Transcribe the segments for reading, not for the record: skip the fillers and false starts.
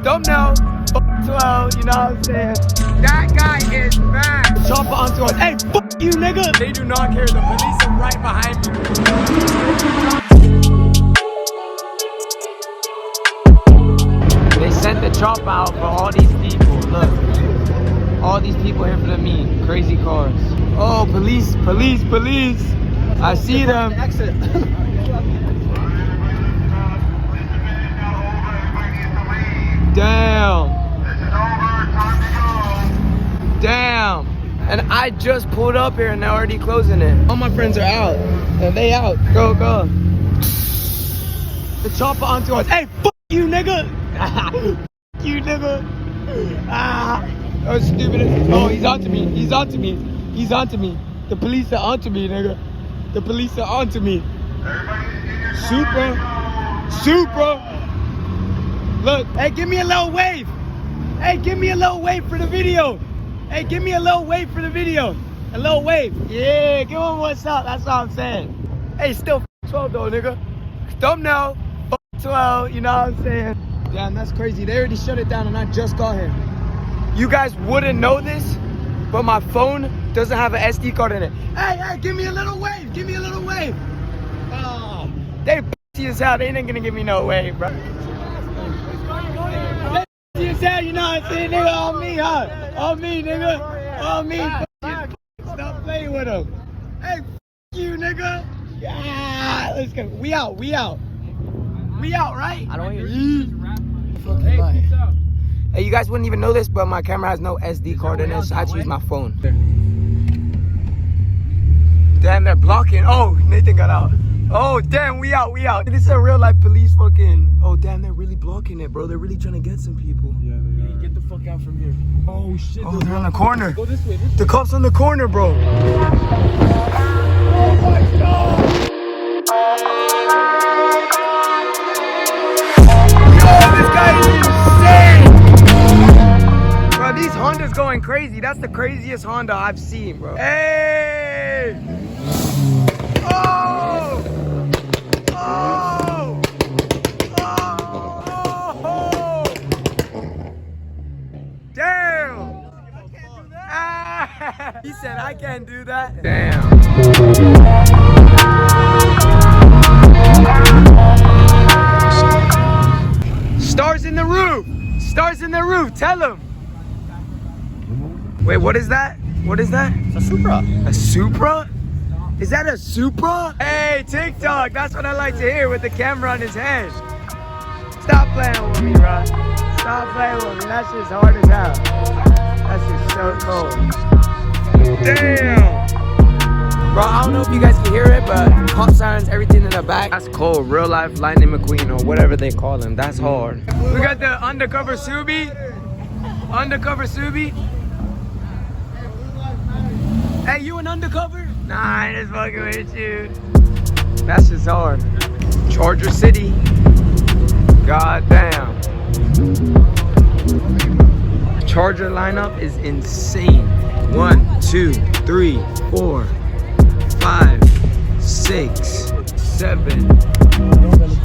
Thumbnail, 12, you know what I'm saying? That guy is mad. Chopper onto us. Hey, fuck you, nigga. They do not care. The police are right behind me. They sent the chopper out for all these people. Look. All these people here for the meet. Crazy cars. Oh, police, police, police. I see them. Exit. Damn. Damn. And I just pulled up here and they're already closing it. All my friends are out. And they out. Go, go. The chopper onto us. Hey, fuck you, nigga. Fuck you, nigga. Ah. Oh, stupid. Oh, he's onto me. He's onto me. He's onto me. The police are onto me, nigga. The police are onto me. Super. Super. Look. Hey, give me a little wave. Hey, give me a little wave for the video. Hey, give me a little wave for the video. A little wave. Yeah, give him what's up. That's all I'm saying. Hey, still 12 though, nigga. Thumbnail, 12. You know what I'm saying? Damn, that's crazy. They already shut it down and I just got here. You guys wouldn't know this, but my phone doesn't have an SD card in it. Hey, hey, give me a little wave. Give me a little wave. Oh, they pussy as hell. They ain't gonna give me no wave, bro. They pussy as hell, you know what I'm saying, nigga? On me, huh? On me, nigga. On me. Stop playing with them. Hey, you, nigga. Yeah, let's go. We out. We out. We out, right? I don't hear you. Fucking bye. Hey, you guys wouldn't even know this, but my camera has no SD card in it, so I had to use my phone. Damn, they're blocking. Oh, Nathan got out. Oh, damn, we out, we out. This is a real life police fucking. Oh, damn, they're really blocking it, bro. They're really trying to get some people. Yeah, they are. Get the fuck out from here. Oh, shit. Oh, they're on the corner. Go this way. The cops on the corner, bro. Oh, my God. Yo, this guy is insane. Bro, these Hondas going crazy. That's the craziest Honda I've seen, bro. Hey! Oh! Oh! Oh! Damn! Ah! He said, I can't do that. Damn. Stars in the roof! Stars in the roof, tell him! Wait, what is that? What is that? It's a Supra. A Supra? Is that a Supra? Hey, TikTok, that's what I like to hear with the camera on his head. Stop playing with me, bro. Stop playing with me. That shit's hard as hell. That shit's so cold. Damn! Bro, I don't know if you guys can hear it, but cop sirens, everything in the back. That's cold. Real life Lightning McQueen or whatever they call him. That's hard. We got the undercover Subi. Undercover Subi. Hey, you an undercover? Nah, I just fucking with you. That's just hard. Charger City. God damn. Charger lineup is insane. 1, 2, 3, 4, 5, 6, 7,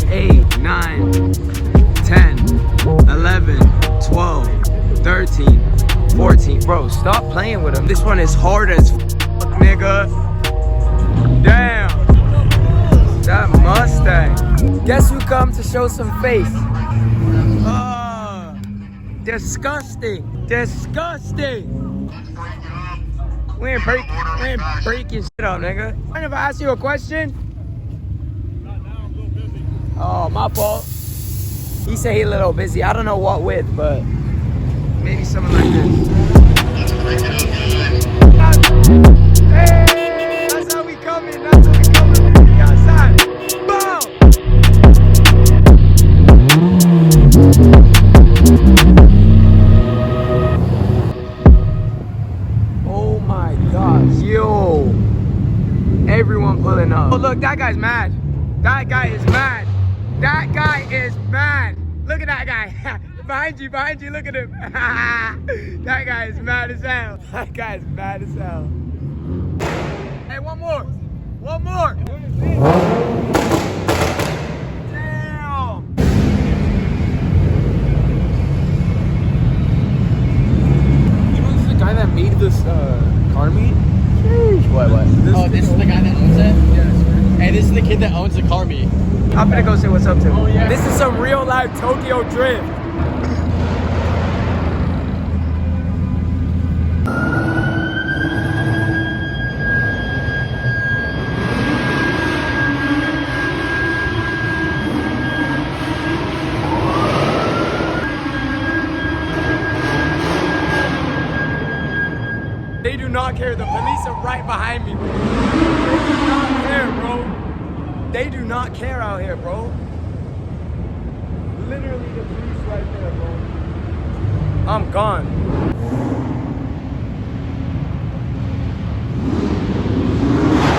8, 9, 10, 11, 12, 13, 14. Bro, stop playing with them. This one is hard as fuck, nigga. Damn. That Mustang. Guess who come to show some face? Disgusting. Disgusting. We ain't breaking shit up, nigga. If I ask you a question? Oh, my fault. He said he's a little busy. I don't know what with, but maybe something like this. Hey, that's how we coming. That's how we coming. We outside. Boom! Oh my gosh, yo! Everyone pulling up. Oh look, that guy's mad. That guy is mad. That guy is mad. Look at that guy. Behind you, look at him. That guy is mad as hell. That guy is mad as hell. Hey, one more. One more. Damn. kid that owns the car meet. I'm gonna go say what's up to him. Oh, yeah. This is some real life Tokyo drift. They do not care. The police are right behind me. They do not care, bro. They do not care out here, bro. Literally the police right there, bro. I'm gone.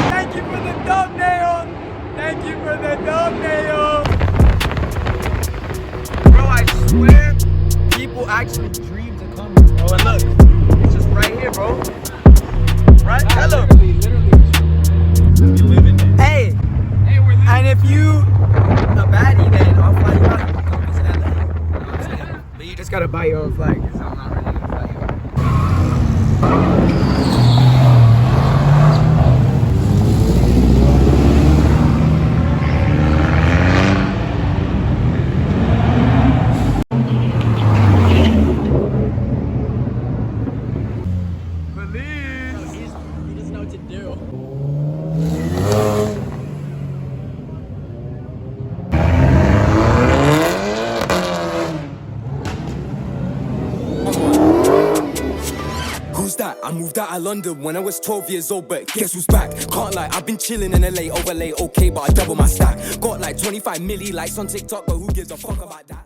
Thank you for the thumbnail. Thank you for the thumbnail. Bro, I swear, people actually dream to come here, bro. And look, it's just right here, bro. Right? Hello. Literally. You live in it. Hey. Hey, we're living. And if you a baddie, then I'll fly you out. You can come visit LA. You know what I'm saying? But you just gotta buy your own flight, because I'm not really gonna fly you out. Police! He doesn't know what to do. Who's that? I moved out of London when I was 12 years old, but guess who's back? Can't lie, I've been chilling in LA, overlay, okay, but I double my stack. Got like 25 milli likes on TikTok, but who gives a fuck about that?